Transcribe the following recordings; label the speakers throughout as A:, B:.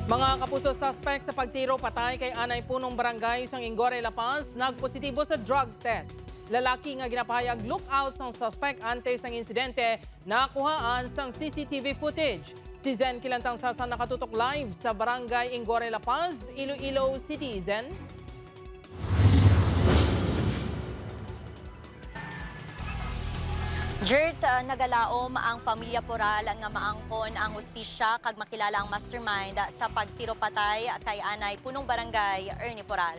A: Mga kapuso, suspect sa pagtiro patay kay anay punong barangay sa Ingore, La Paz, nagpositibo sa drug test. Lalaki nga ginapahayag lookout ng suspect ante sang insidente nakuhaan sang CCTV footage. Si Zen Kilantang Sasa nakatutok live sa barangay Ingore, La Paz, Iloilo City. Zen?
B: Jert, nagalaom ang pamilya Poral nga maangkon ang hustisya kag makilala ang mastermind sa pagtiro patay kay anay punong barangay Ernie Poral.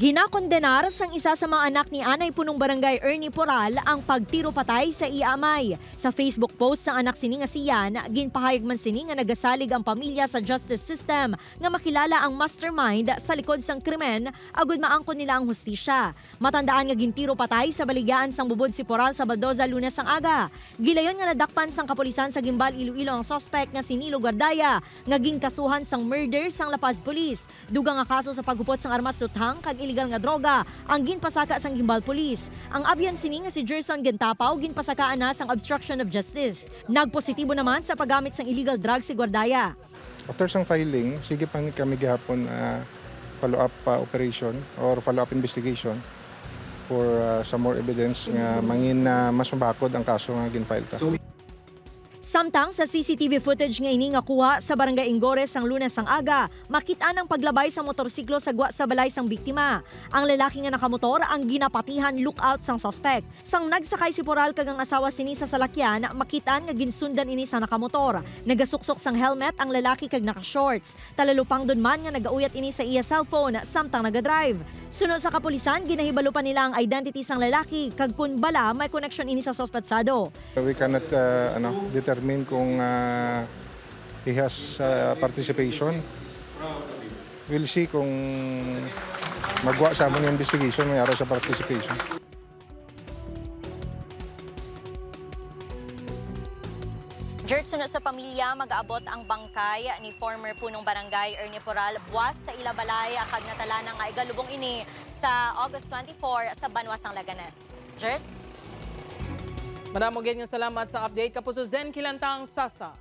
C: Ginakondenar sang isa sa mga anak ni anay punong barangay Ernie Poral ang pagtiro patay sa iamay. Sa Facebook post sa anak sini nga siyan, ginpahayag man sini nga nagasalig ang pamilya sa justice system nga makilala ang mastermind sa likod sang krimen agud maangkon nila ang hustisya. Matandaan nga gintiro patay sa baligyan sang bubod si Poral sa Baldoza Lunes ang aga. Gilayon nga nadakpan sang kapulisan sa Gimbal Iloilo ang suspect nga si Nilo Guardaya nga ginkasuhan sang murder sang La Paz Police. Dugang nga kaso sa paghupot sang armas luthang kag illegal nga droga ang ginpasaka sang Gimbal Police. Ang abyan sini nga si Gerson Gentapaw ginpasakaan na sang obstruction of justice. Nagpositibo naman sa paggamit sang illegal drugs si Guardaya.
D: After sang filing, sige pa kami gihapon follow-up operation or follow-up investigation for some more evidence nga mangin mas mabakod ang kaso nga ginfile ta.
C: Samtang sa CCTV footage nga ini nga kuha sa barangay Ingore sang Lunes ang aga, makita ang paglabay sa motorsiklo sagwa sa balay sang biktima. Ang lalaki nga nakamotor ang ginapatihan lookout sang suspect. Sang nagsakay si Poral kag ang asawa sini sa salakyan, makitaan nga ginsundan ini sa nakamotor. Nagasuksok sang helmet ang lalaki kag naka-shorts. Talalupang dun man nga nagauyat ini sa iya cellphone samtang nagadrive. Sunod sa kapulisan, ginahibalo pa nila ang identity sang lalaki kag kun bala may connection ini sa suspetsado.
D: We cannot determine kung he has participation. We'll see kung magwa sa among investigation may araw sa participation.
B: Jert, sunod sa pamilya, mag-aabot ang bangkay ni former punong barangay Ernie Poral buwas sa Ilabalay kag natala nga igalubong ini sa August 24 sa Banwasang Laganes. Jert?
A: Maraming salamat sa update. Kapuso, Zen Kilantang Sasa.